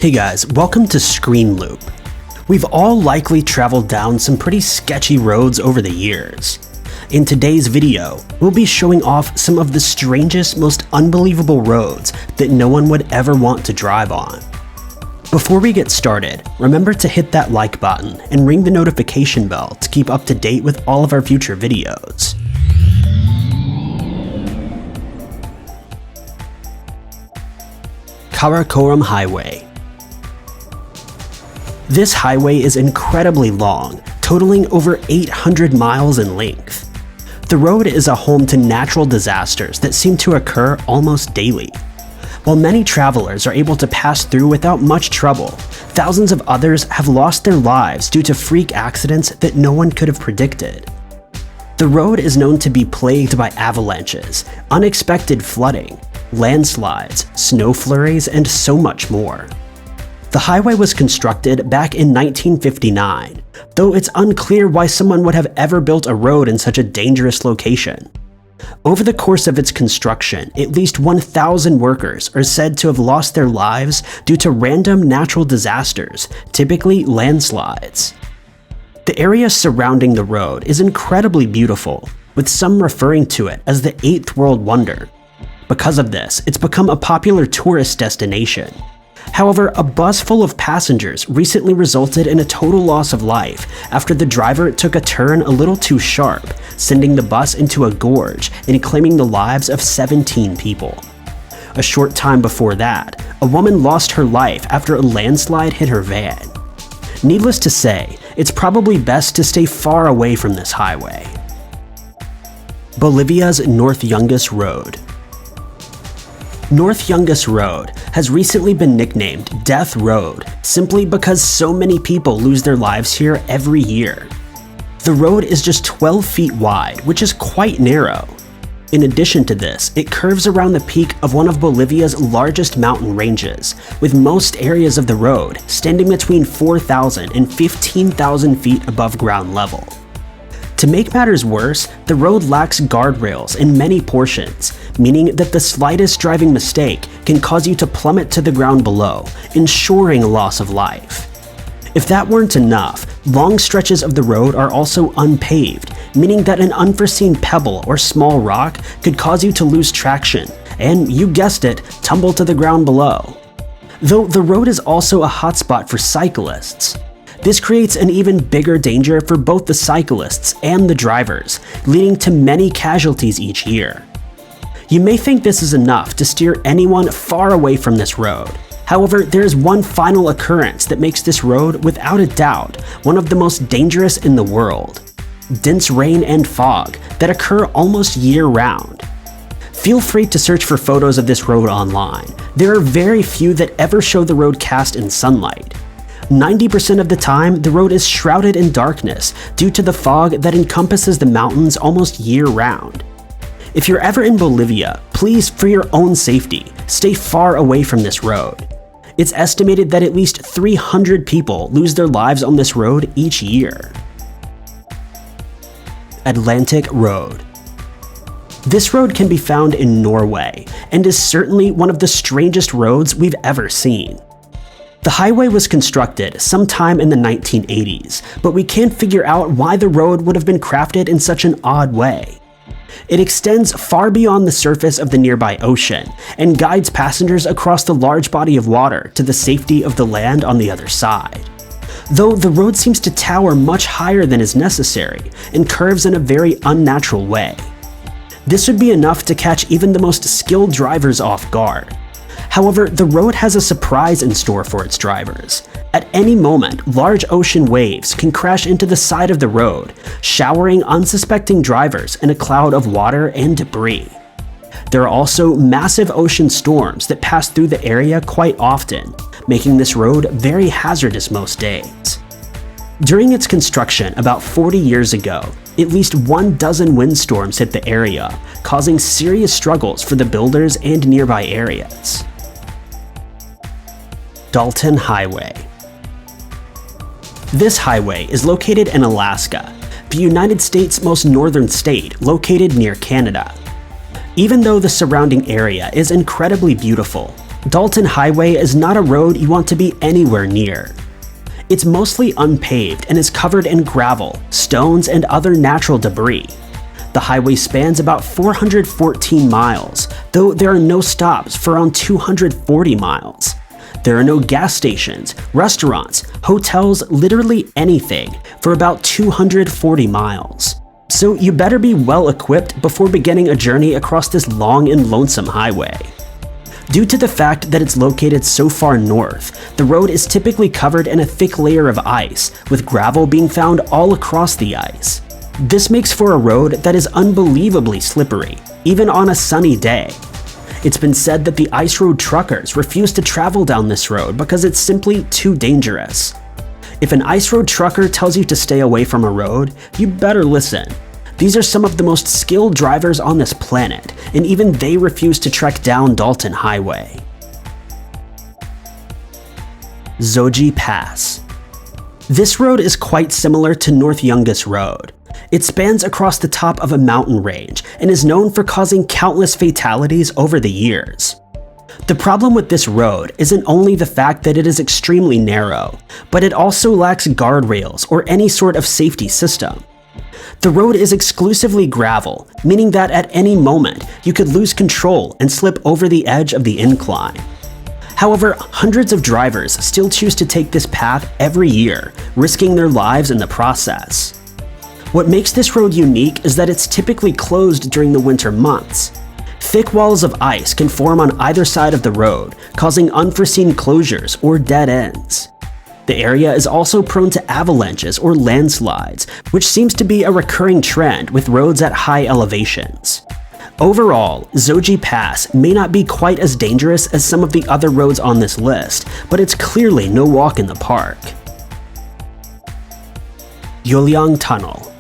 Hey guys, welcome to Screen Loop. We've all likely traveled down some pretty sketchy roads over the years. In today's video, we'll be showing off some of the strangest, most unbelievable roads that no one would ever want to drive on. Before we get started, remember to hit that like button and ring the notification bell to keep up to date with all of our future videos. Karakoram Highway. This highway is incredibly long, totaling over 800 miles in length. The road is a home to natural disasters that seem to occur almost daily. While many travelers are able to pass through without much trouble, thousands of others have lost their lives due to freak accidents that no one could have predicted. The road is known to be plagued by avalanches, unexpected flooding, landslides, snow flurries, and so much more. The highway was constructed back in 1959, though it's unclear why someone would have ever built a road in such a dangerous location. Over the course of its construction, at least 1,000 workers are said to have lost their lives due to random natural disasters, typically landslides. The area surrounding the road is incredibly beautiful, with some referring to it as the eighth world wonder. Because of this, it's become a popular tourist destination. However, a bus full of passengers recently resulted in a total loss of life after the driver took a turn a little too sharp, sending the bus into a gorge and claiming the lives of 17 people. A short time before that, a woman lost her life after a landslide hit her van. Needless to say, it's probably best to stay far away from this highway. Bolivia's North Yungas Road. North Yungas Road has recently been nicknamed Death Road simply because so many people lose their lives here every year. The road is just 12 feet wide, which is quite narrow. In addition to this, it curves around the peak of one of Bolivia's largest mountain ranges, with most areas of the road standing between 4,000 and 15,000 feet above ground level. To make matters worse, the road lacks guardrails in many portions, meaning that the slightest driving mistake can cause you to plummet to the ground below, ensuring loss of life. If that weren't enough, long stretches of the road are also unpaved, meaning that an unforeseen pebble or small rock could cause you to lose traction, and you guessed it, tumble to the ground below. Though the road is also a hotspot for cyclists. This creates an even bigger danger for both the cyclists and the drivers, leading to many casualties each year. You may think this is enough to steer anyone far away from this road. However, there is one final occurrence that makes this road, without a doubt, one of the most dangerous in the world. Dense rain and fog that occur almost year-round. Feel free to search for photos of this road online. There are very few that ever show the road cast in sunlight. 90% of the time, the road is shrouded in darkness due to the fog that encompasses the mountains almost year-round. If you're ever in Bolivia, please, for your own safety, stay far away from this road. It's estimated that at least 300 people lose their lives on this road each year. Atlantic Road. This road can be found in Norway and is certainly one of the strangest roads we've ever seen. The highway was constructed sometime in the 1980s, but we can't figure out why the road would have been crafted in such an odd way. It extends far beyond the surface of the nearby ocean and guides passengers across the large body of water to the safety of the land on the other side. Though the road seems to tower much higher than is necessary and curves in a very unnatural way. This would be enough to catch even the most skilled drivers off guard. However, the road has a surprise in store for its drivers. At any moment, large ocean waves can crash into the side of the road, showering unsuspecting drivers in a cloud of water and debris. There are also massive ocean storms that pass through the area quite often, making this road very hazardous most days. During its construction about 40 years ago, at least 12 windstorms hit the area, causing serious struggles for the builders and nearby areas. Dalton Highway. This highway is located in Alaska, the United States' most northern state, located near Canada. Even though the surrounding area is incredibly beautiful, Dalton Highway is not a road you want to be anywhere near. It's mostly unpaved and is covered in gravel, stones, and other natural debris. The highway spans about 414 miles, though there are no stops for around 240 miles. There are no gas stations, restaurants, hotels, literally anything for about 240 miles. So you better be well equipped before beginning a journey across this long and lonesome highway. Due to the fact that it's located so far north, the road is typically covered in a thick layer of ice, with gravel being found all across the ice. This makes for a road that is unbelievably slippery, even on a sunny day. It's been said that the ice road truckers refuse to travel down this road because it's simply too dangerous. If an ice road trucker tells you to stay away from a road, you better listen. These are some of the most skilled drivers on this planet, and even they refuse to trek down Dalton Highway. Zoji Pass. This road is quite similar to North Youngest Road. It spans across the top of a mountain range and is known for causing countless fatalities over the years. The problem with this road isn't only the fact that it is extremely narrow, but it also lacks guardrails or any sort of safety system. The road is exclusively gravel, meaning that at any moment you could lose control and slip over the edge of the incline. However, hundreds of drivers still choose to take this path every year, risking their lives in the process. What makes this road unique is that it's typically closed during the winter months. Thick walls of ice can form on either side of the road, causing unforeseen closures or dead ends. The area is also prone to avalanches or landslides, which seems to be a recurring trend with roads at high elevations. Overall, Zoji Pass may not be quite as dangerous as some of the other roads on this list, but it's clearly no walk in the park. Yuliang Tunnel.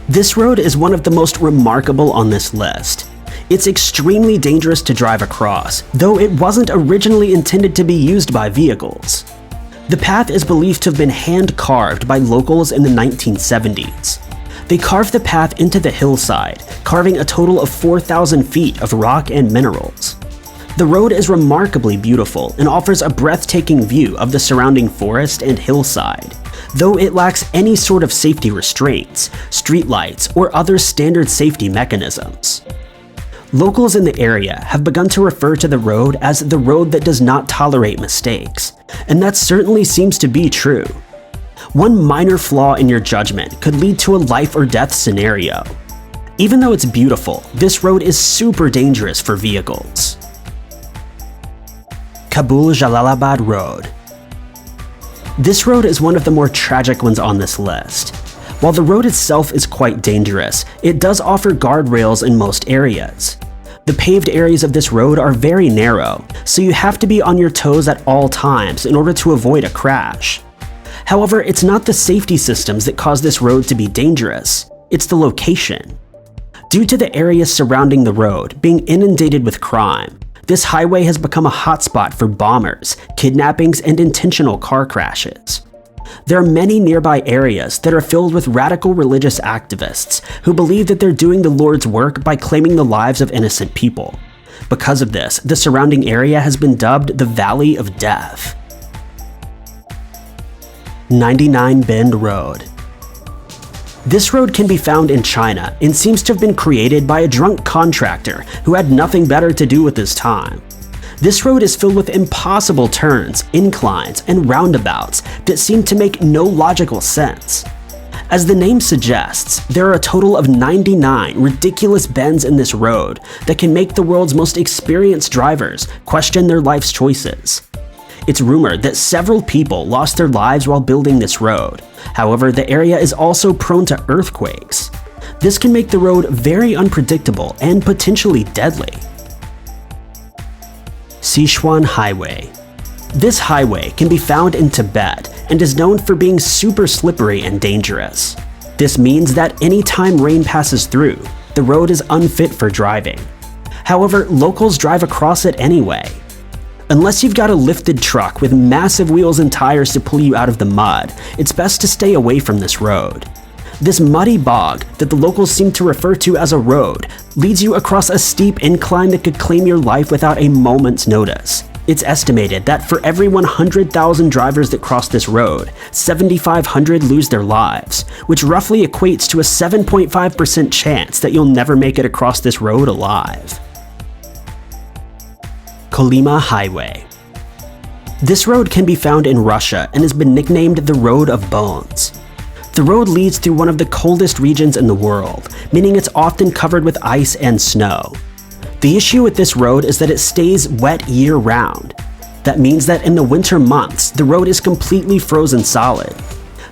This road is one of the most remarkable on this list. It's extremely dangerous to drive across, though it wasn't originally intended to be used by vehicles. The path is believed to have been hand-carved by locals in the 1970s. They carved the path into the hillside, carving a total of 4,000 feet of rock and minerals. The road is remarkably beautiful and offers a breathtaking view of the surrounding forest and hillside, though it lacks any sort of safety restraints, streetlights, or other standard safety mechanisms. Locals in the area have begun to refer to the road as the road that does not tolerate mistakes, and that certainly seems to be true. One minor flaw in your judgment could lead to a life or death scenario. Even though it's beautiful, this road is super dangerous for vehicles. Kabul-Jalalabad Road. This road is one of the more tragic ones on this list. While the road itself is quite dangerous, it does offer guardrails in most areas. The paved areas of this road are very narrow, so you have to be on your toes at all times in order to avoid a crash. However, it's not the safety systems that cause this road to be dangerous, it's the location. Due to the area surrounding the road being inundated with crime, this highway has become a hotspot for bombers, kidnappings, and intentional car crashes. There are many nearby areas that are filled with radical religious activists who believe that they're doing the Lord's work by claiming the lives of innocent people. Because of this, the surrounding area has been dubbed the Valley of Death. 99 Bend Road. This road can be found in China and seems to have been created by a drunk contractor who had nothing better to do with his time. This road is filled with impossible turns, inclines, and roundabouts that seem to make no logical sense. As the name suggests, there are a total of 99 ridiculous bends in this road that can make the world's most experienced drivers question their life's choices. It's rumored that several people lost their lives while building this road. However, the area is also prone to earthquakes. This can make the road very unpredictable and potentially deadly. Sichuan Highway. This highway can be found in Tibet and is known for being super slippery and dangerous. This means that anytime rain passes through, the road is unfit for driving. However, locals drive across it anyway. Unless you've got a lifted truck with massive wheels and tires to pull you out of the mud, it's best to stay away from this road. This muddy bog, that the locals seem to refer to as a road, leads you across a steep incline that could claim your life without a moment's notice. It's estimated that for every 100,000 drivers that cross this road, 7,500 lose their lives, which roughly equates to a 7.5% chance that you'll never make it across this road alive. Kolyma Highway. This road can be found in Russia and has been nicknamed the Road of Bones. The road leads through one of the coldest regions in the world, meaning it's often covered with ice and snow. The issue with this road is that it stays wet year-round. That means that in the winter months, the road is completely frozen solid.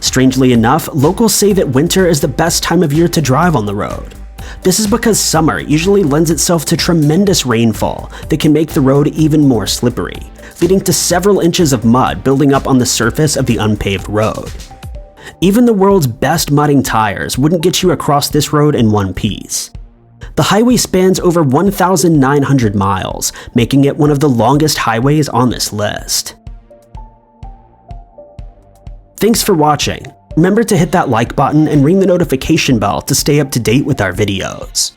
Strangely enough, locals say that winter is the best time of year to drive on the road. This is because summer usually lends itself to tremendous rainfall that can make the road even more slippery, leading to several inches of mud building up on the surface of the unpaved road. Even the world's best mudding tires wouldn't get you across this road in one piece. The highway spans over 1,900 miles, making it one of the longest highways on this list. Thanks for watching. Remember to hit that like button and ring the notification bell to stay up to date with our videos.